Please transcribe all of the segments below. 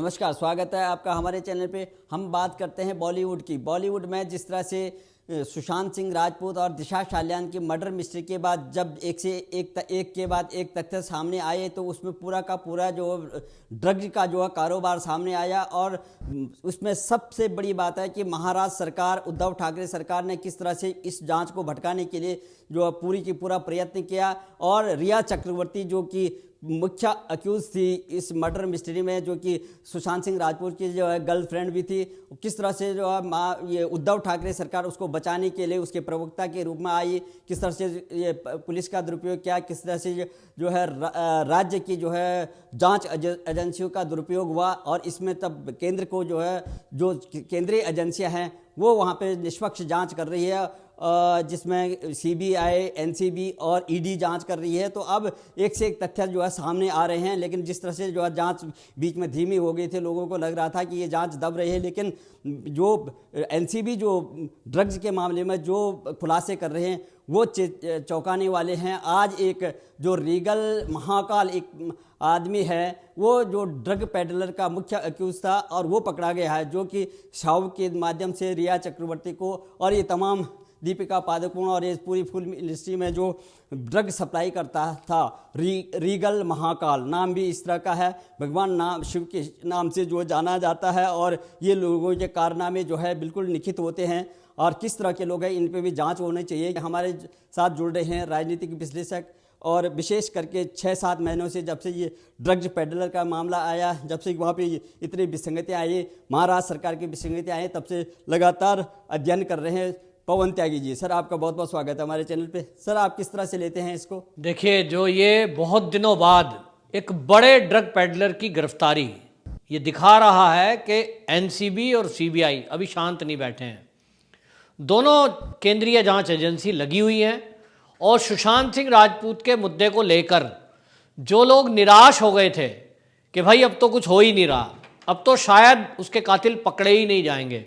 नमस्कार, स्वागत है आपका हमारे चैनल पे। हम बात करते हैं बॉलीवुड की। बॉलीवुड में जिस तरह से सुशांत सिंह राजपूत और दिशा सालियान की मर्डर मिस्ट्री के बाद जब एक के बाद एक तथ्य सामने आए तो उसमें पूरा का पूरा जो ड्रग्स का जो है कारोबार सामने आया। और उसमें सबसे बड़ी बात है कि महाराष्ट्र सरकार, उद्धव ठाकरे सरकार ने किस तरह से इस जांच को भटकाने के लिए जो पूरी की पूरा प्रयत्न किया। और रिया चक्रवर्ती जो कि मुख्य अक्यूज थी इस मर्डर मिस्ट्री में, जो कि सुशांत सिंह राजपूत की जो है गर्लफ्रेंड भी थी, किस तरह से जो है ये उद्धव ठाकरे सरकार उसको बचाने के लिए उसके प्रवक्ता के रूप में आई, किस तरह से ये पुलिस का दुरुपयोग किया, किस तरह से जो है राज्य की जो है जांच एजेंसियों का दुरुपयोग हुआ। और इसमें तब केंद्र को जो है जो केंद्रीय एजेंसियां हैं वो वहाँ पे निष्पक्ष जांच कर रही है, जिसमें सीबीआई, एनसीबी और ईडी जांच कर रही है। तो अब एक से एक तथ्य जो है सामने आ रहे हैं। लेकिन जिस तरह से जो है जांच बीच में धीमी हो गई थी, लोगों को लग रहा था कि ये जांच दब रही है, लेकिन जो एनसीबी जो ड्रग्स के मामले में जो खुलासे कर रहे हैं वो चौंकाने वाले हैं। आज एक जो रीगल महाकाल एक आदमी है, वो जो ड्रग पेडलर का मुख्य अक्यूज था और वो पकड़ा गया है, जो कि शाव के माध्यम से रिया चक्रवर्ती को और ये तमाम दीपिका पादुकोण और ये पूरी फिल्म इंडस्ट्री में जो ड्रग सप्लाई करता था, रीगल महाकाल नाम भी इस तरह का है। भगवान नाम शिव के नाम से जो जाना जाता है। और ये लोगों के कारनामे जो है बिल्कुल लिखित होते हैं और किस तरह के लोग हैं इन पे भी जांच होनी चाहिए। हमारे साथ जुड़ रहे हैं राजनीतिक विश्लेषक, और विशेष करके 6-7 महीनों से जब से ये ड्रग्स पेडलर का मामला आया, जब से वहाँ पे इतनी विसंगतियाँ आई, महाराष्ट्र सरकार की विसंगतियाँ आई, तब से लगातार अध्ययन कर रहे हैं पवन त्यागी जी। सर, आपका बहुत बहुत स्वागत है हमारे चैनल पे। सर, आप किस तरह से लेते हैं इसको? देखिए, जो ये बहुत दिनों बाद एक बड़े ड्रग पेडलर की गिरफ्तारी, ये दिखा रहा है कि एनसीबी और सीबीआई अभी शांत नहीं बैठे हैं। दोनों केंद्रीय जांच एजेंसी लगी हुई हैं और सुशांत सिंह राजपूत के मुद्दे को लेकर जो लोग निराश हो गए थे कि भाई अब तो कुछ हो ही नहीं रहा, अब तो शायद उसके कातिल पकड़े ही नहीं जाएंगे,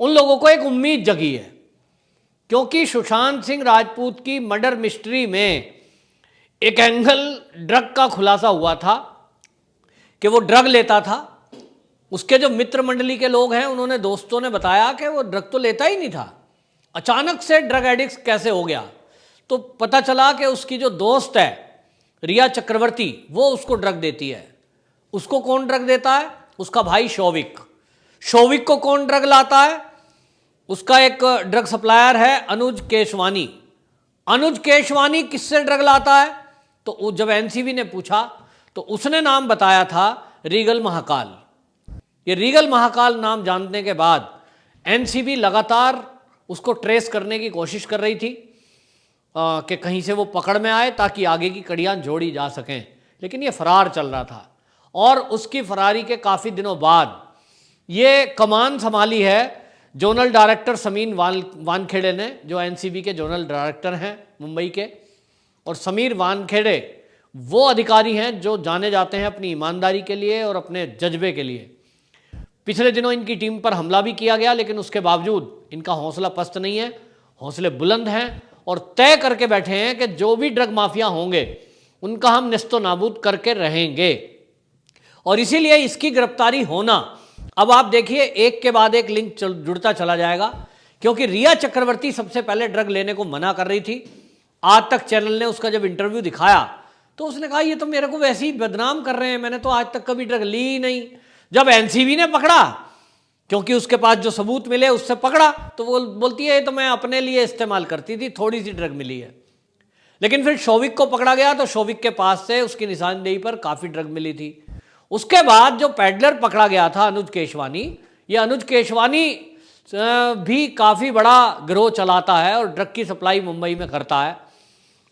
उन लोगों को एक उम्मीद जगी है। क्योंकि सुशांत सिंह राजपूत की मर्डर मिस्ट्री में एक एंगल ड्रग का खुलासा हुआ था कि वो ड्रग लेता था। उसके जो मित्र मंडली के लोग हैं, उन्होंने दोस्तों ने बताया कि वो ड्रग तो लेता ही नहीं था, अचानक से ड्रग एडिक्ट कैसे हो गया। तो पता चला कि उसकी जो दोस्त है रिया चक्रवर्ती, वो उसको ड्रग देती है। उसको कौन ड्रग देता है? उसका भाई शौविक। शौविक को कौन ड्रग लाता है? उसका एक ड्रग सप्लायर है अनुज केशवानी। अनुज केशवानी किससे ड्रग लाता है? तो जब एनसीबी ने पूछा तो उसने नाम बताया था रीगल महाकाल। ये रीगल महाकाल नाम जानने के बाद एनसीबी लगातार उसको ट्रेस करने की कोशिश कर रही थी कि कहीं से वो पकड़ में आए ताकि आगे की कड़ियाँ जोड़ी जा सकें। लेकिन ये फरार चल रहा था और उसकी फरारी के काफ़ी दिनों बाद ये कमान संभाली है जोनल डायरेक्टर समीर वानखेड़े ने, जो एनसीबी के जोनल डायरेक्टर हैं मुंबई के। और समीर वानखेड़े वो अधिकारी हैं जो जाने जाते हैं अपनी ईमानदारी के लिए और अपने जज्बे के लिए। पिछले दिनों इनकी टीम पर हमला भी किया गया, लेकिन उसके बावजूद इनका हौसला पस्त नहीं है, हौसले बुलंद हैं और तय करके बैठे हैं कि जो भी ड्रग माफिया होंगे उनका हम निस्तो नाबूद करके रहेंगे। और इसीलिए इसकी गिरफ्तारी होना, अब आप देखिए एक के बाद एक लिंक जुड़ता चला जाएगा। क्योंकि रिया चक्रवर्ती सबसे पहले ड्रग लेने को मना कर रही थी। आज तक चैनल ने उसका जब इंटरव्यू दिखाया तो उसने कहा ये तो मेरे को वैसे ही बदनाम कर रहे हैं, मैंने तो आज तक कभी ड्रग ली ही नहीं। जब एनसीबी ने पकड़ा, क्योंकि उसके पास जो सबूत मिले उससे पकड़ा, तो वो बोलती है ये तो मैं अपने लिए इस्तेमाल करती थी, थोड़ी सी ड्रग मिली है। लेकिन फिर शौविक को पकड़ा गया तो शौविक के पास से उसकी निशानदेही पर काफ़ी ड्रग मिली थी। उसके बाद जो पेडलर पकड़ा गया था अनुज केशवानी, ये अनुज केशवानी भी काफ़ी बड़ा गिरोह चलाता है और ड्रग की सप्लाई मुंबई में करता है।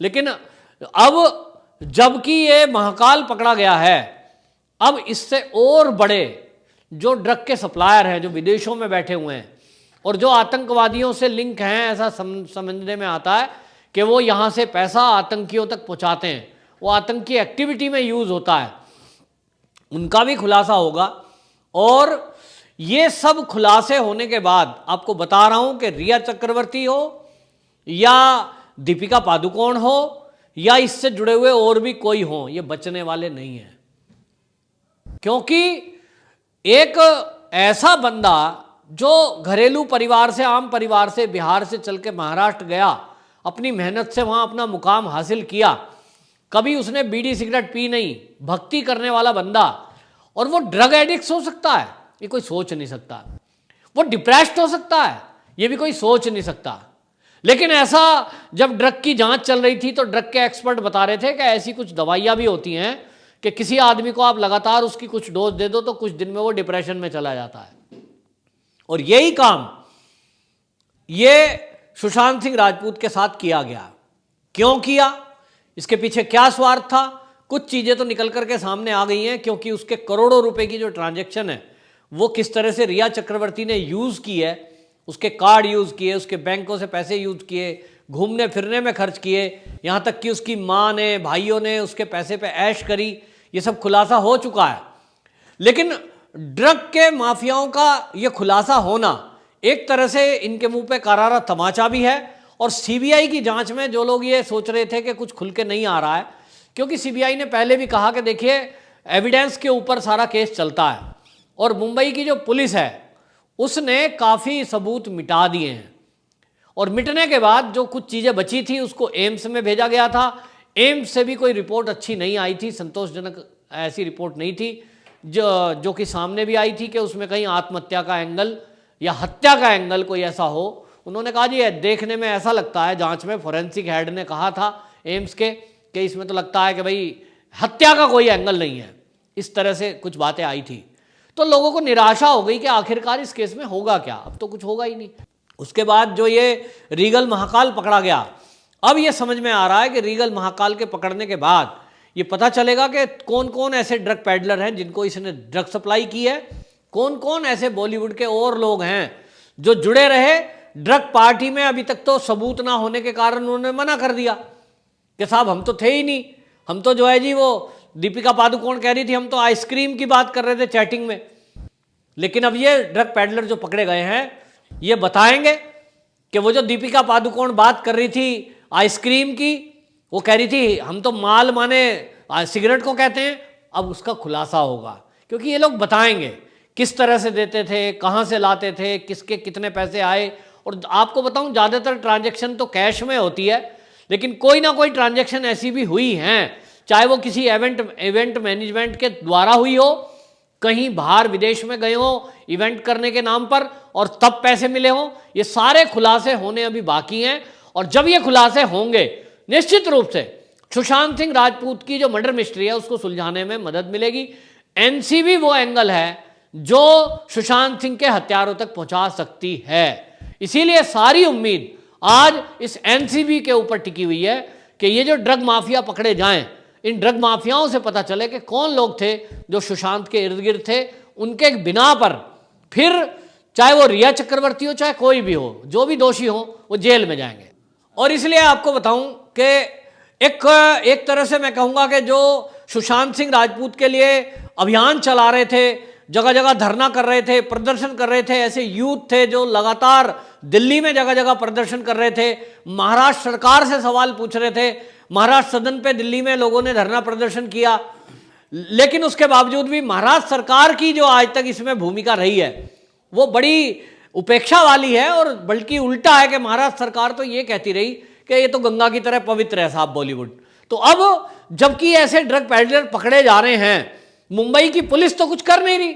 लेकिन अब जबकि ये महाकाल पकड़ा गया है, अब इससे और बड़े जो ड्रग के सप्लायर हैं, जो विदेशों में बैठे हुए हैं और जो आतंकवादियों से लिंक हैं, ऐसा समझने में आता है कि वो यहाँ से पैसा आतंकियों तक पहुँचाते हैं, वो आतंकी एक्टिविटी में यूज़ होता है, उनका भी खुलासा होगा। और ये सब खुलासे होने के बाद आपको बता रहा हूं कि रिया चक्रवर्ती हो या दीपिका पादुकोण हो या इससे जुड़े हुए और भी कोई हो, ये बचने वाले नहीं हैं। क्योंकि एक ऐसा बंदा जो घरेलू परिवार से, आम परिवार से बिहार से चल के महाराष्ट्र गया, अपनी मेहनत से वहां अपना मुकाम हासिल किया, कभी उसने बीड़ी सिगरेट पी नहीं, भक्ति करने वाला बंदा, और वो ड्रग एडिक्ट हो सकता है, ये कोई सोच नहीं सकता। वो डिप्रेस्ड हो सकता है, ये भी कोई सोच नहीं सकता। लेकिन ऐसा जब ड्रग की जांच चल रही थी तो ड्रग के एक्सपर्ट बता रहे थे कि ऐसी कुछ दवाइयां भी होती हैं कि किसी आदमी को आप लगातार उसकी कुछ डोज दे दो तो कुछ दिन में वो डिप्रेशन में चला जाता है। और यही काम ये सुशांत सिंह राजपूत के साथ किया गया। क्यों किया, इसके पीछे क्या स्वार्थ था, कुछ चीजें तो निकल करके सामने आ गई हैं, क्योंकि उसके करोड़ों रुपए की जो ट्रांजैक्शन है वो किस तरह से रिया चक्रवर्ती ने यूज की है, उसके कार्ड यूज किए, उसके बैंकों से पैसे यूज किए, घूमने फिरने में खर्च किए, यहां तक कि उसकी मां ने, भाइयों ने उसके पैसे पे ऐश करी, ये सब खुलासा हो चुका है। लेकिन ड्रग के माफियाओं का ये खुलासा होना एक तरह से इनके मुंह पे करारा तमाचा भी है। और सीबीआई की जांच में जो लोग ये सोच रहे थे कि कुछ खुल के नहीं आ रहा है, क्योंकि सीबीआई ने पहले भी कहा कि देखिए एविडेंस के ऊपर सारा केस चलता है, और मुंबई की जो पुलिस है उसने काफ़ी सबूत मिटा दिए हैं, और मिटने के बाद जो कुछ चीज़ें बची थी उसको एम्स में भेजा गया था। एम्स से भी कोई रिपोर्ट अच्छी नहीं आई थी, संतोषजनक ऐसी रिपोर्ट नहीं थी जो कि सामने भी आई थी कि उसमें कहीं आत्महत्या का एंगल या हत्या का एंगल कोई ऐसा हो। उन्होंने कहा जी देखने में ऐसा लगता है, जांच में फॉरेंसिक हेड ने कहा था एम्स के कि इसमें तो लगता है कि भाई हत्या का कोई एंगल नहीं है, इस तरह से कुछ बातें आई थी। तो लोगों को निराशा हो गई कि आखिरकार इस केस में होगा क्या, अब तो कुछ होगा ही नहीं। उसके बाद जो ये रीगल महाकाल पकड़ा गया, अब ये समझ में आ रहा है कि रीगल महाकाल के पकड़ने के बाद ये पता चलेगा कि कौन कौन ऐसे ड्रग पैडलर हैं जिनको इसने ड्रग सप्लाई की है, कौन कौन ऐसे बॉलीवुड के और लोग हैं जो जुड़े रहे ड्रग पार्टी में। अभी तक तो सबूत ना होने के कारण उन्होंने मना कर दिया कि साहब हम तो थे ही नहीं, हम तो जो है जी वो दीपिका पादुकोण कह रही थी हम तो आइसक्रीम की बात कर रहे थे चैटिंग में। लेकिन अब ये ड्रग पैडलर जो पकड़े गए हैं ये बताएंगे कि वो जो दीपिका पादुकोण बात कर रही थी आइसक्रीम की, वो कह रही थी हम तो माल माने सिगरेट को कहते हैं, अब उसका खुलासा होगा, क्योंकि ये लोग बताएंगे किस तरह से देते थे, कहाँ से लाते थे, किसके कितने पैसे आए। और आपको बताऊं ज़्यादातर ट्रांजैक्शन तो कैश में होती है, लेकिन कोई ना कोई ट्रांजैक्शन ऐसी भी हुई हैं, चाहे वो किसी इवेंट मैनेजमेंट के द्वारा हुई हो, कहीं बाहर विदेश में गए हो इवेंट करने के नाम पर और तब पैसे मिले हो। ये सारे खुलासे होने अभी बाकी हैं, और जब ये खुलासे होंगे निश्चित रूप से सुशांत सिंह राजपूत की जो मर्डर मिस्ट्री है उसको सुलझाने में मदद मिलेगी। एनसीबी वो एंगल है जो सुशांत सिंह के हत्यारों तक पहुंचा सकती है। इसीलिए सारी उम्मीद आज इस एनसीबी के ऊपर टिकी हुई है कि ये जो ड्रग माफिया पकड़े जाएं, इन ड्रग माफियाओं से पता चले कि कौन लोग थे जो सुशांत के इर्द गिर्द थे, उनके बिना पर फिर चाहे वो रिया चक्रवर्ती हो चाहे कोई भी हो, जो भी दोषी हो वो जेल में जाएंगे। और इसलिए आपको बताऊं कि एक तरह से मैं कहूंगा कि जो सुशांत सिंह राजपूत के लिए अभियान चला रहे थे, जगह जगह धरना कर रहे थे, प्रदर्शन कर रहे थे, ऐसे यूथ थे जो लगातार दिल्ली में जगह जगह प्रदर्शन कर रहे थे, महाराष्ट्र सरकार से सवाल पूछ रहे थे, महाराष्ट्र सदन पे दिल्ली में लोगों ने धरना प्रदर्शन किया। लेकिन उसके बावजूद भी महाराष्ट्र सरकार की जो आज तक इसमें भूमिका रही है वो बड़ी उपेक्षा वाली है, और बल्कि उल्टा है कि महाराष्ट्र सरकार तो ये कहती रही कि ये तो गंगा की तरह पवित्र है साहब बॉलीवुड। तो अब जबकि ऐसे ड्रग पैडलर पकड़े जा रहे हैं, मुंबई की पुलिस तो कुछ कर नहीं रही।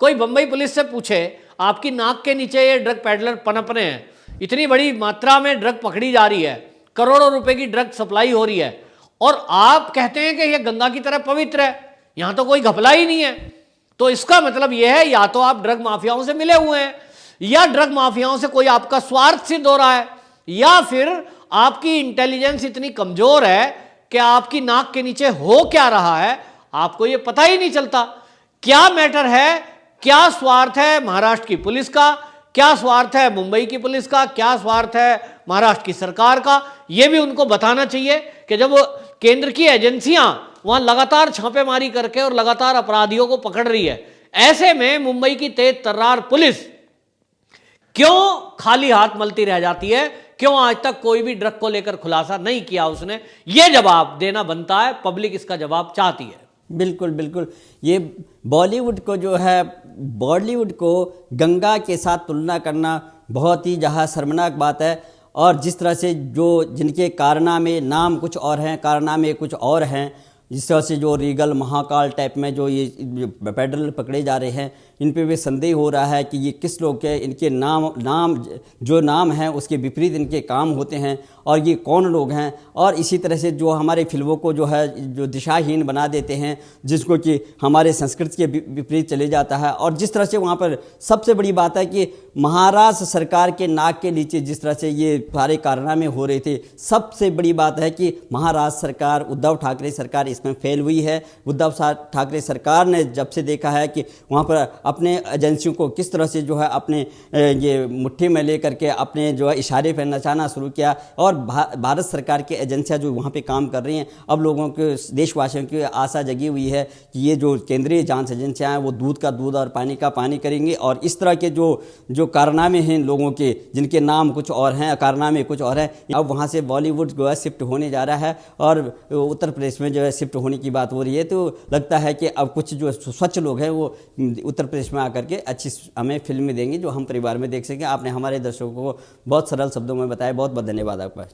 कोई बंबई पुलिस से पूछे आपकी नाक के नीचे ये ड्रग पैडलर पनपने हैं, इतनी बड़ी मात्रा में ड्रग पकड़ी जा रही है, करोड़ों रुपए की ड्रग सप्लाई हो रही है, और आप कहते हैं कि ये गंगा की तरह पवित्र है, यहां तो कोई घपला ही नहीं है। तो इसका मतलब यह है या तो आप ड्रग माफियाओं से मिले हुए हैं, या ड्रग माफियाओं से कोई आपका स्वार्थ सिद्ध हो रहा है, या फिर आपकी इंटेलिजेंस इतनी कमजोर है कि आपकी नाक के नीचे हो क्या रहा है आपको ये पता ही नहीं चलता। क्या मैटर है, क्या स्वार्थ है महाराष्ट्र की पुलिस का, क्या स्वार्थ है मुंबई की पुलिस का, क्या स्वार्थ है महाराष्ट्र की सरकार का, यह भी उनको बताना चाहिए कि जब केंद्र की एजेंसियां वहां लगातार छापेमारी करके और लगातार अपराधियों को पकड़ रही है, ऐसे में मुंबई की तेज तर्रार पुलिस क्यों खाली हाथ मलती रह जाती है, क्यों आज तक कोई भी ड्रग को लेकर खुलासा नहीं किया उसने, यह जवाब देना बनता है। पब्लिक इसका जवाब चाहती है। बिल्कुल बिल्कुल। ये बॉलीवुड को जो है, बॉलीवुड को गंगा के साथ तुलना करना बहुत ही जहाँ शर्मनाक बात है। और जिस तरह से जो जिनके कारनामे नाम कुछ और हैं, कारनामे कुछ और हैं, जिस तरह से जो रीगल महाकाल टाइप में जो ये पेडलर पकड़े जा रहे हैं, इन पे भी संदेह हो रहा है कि ये किस लोग के, इनके नाम हैं उसके विपरीत इनके काम होते हैं और ये कौन लोग हैं। और इसी तरह से जो हमारे फिल्मों को जो है जो दिशाहीन बना देते हैं, जिसको कि हमारे संस्कृति के विपरीत चले जाता है। और जिस तरह से वहाँ पर सबसे बड़ी बात है कि महाराष्ट्र सरकार के नाक के नीचे जिस तरह से ये सारे कारनामे हो रहे थे, सबसे बड़ी बात है कि महाराष्ट्र सरकार, उद्धव ठाकरे सरकार इसमें फेल हुई है। उद्धव ठाकरे सरकार ने जब से देखा है कि वहाँ पर अपने एजेंसियों को किस तरह से जो है अपने ये मुट्ठी में लेकर के अपने जो है इशारे पर नचाना शुरू किया, और भारत सरकार की एजेंसियां जो वहाँ पे काम कर रही हैं, अब लोगों के, देशवासियों की आशा जगी हुई है कि ये जो केंद्रीय जांच एजेंसियां हैं वो दूध का दूध और पानी का पानी करेंगी। और इस तरह के जो कारनामे हैं लोगों के, जिनके नाम कुछ और हैं, कारनामे कुछ और हैं, अब वहाँ से बॉलीवुड जो है शिफ्ट होने जा रहा है और उत्तर प्रदेश में जो है शिफ्ट होने की बात हो रही है। तो लगता है कि अब कुछ जो स्वच्छ लोग हैं वो उत्तर प्रदेश में आकर के अच्छी हमें फिल्में देंगे जो हम परिवार में देख सकें। आपने हमारे दर्शकों को बहुत सरल शब्दों में बताया, बहुत बहुत धन्यवाद आपका।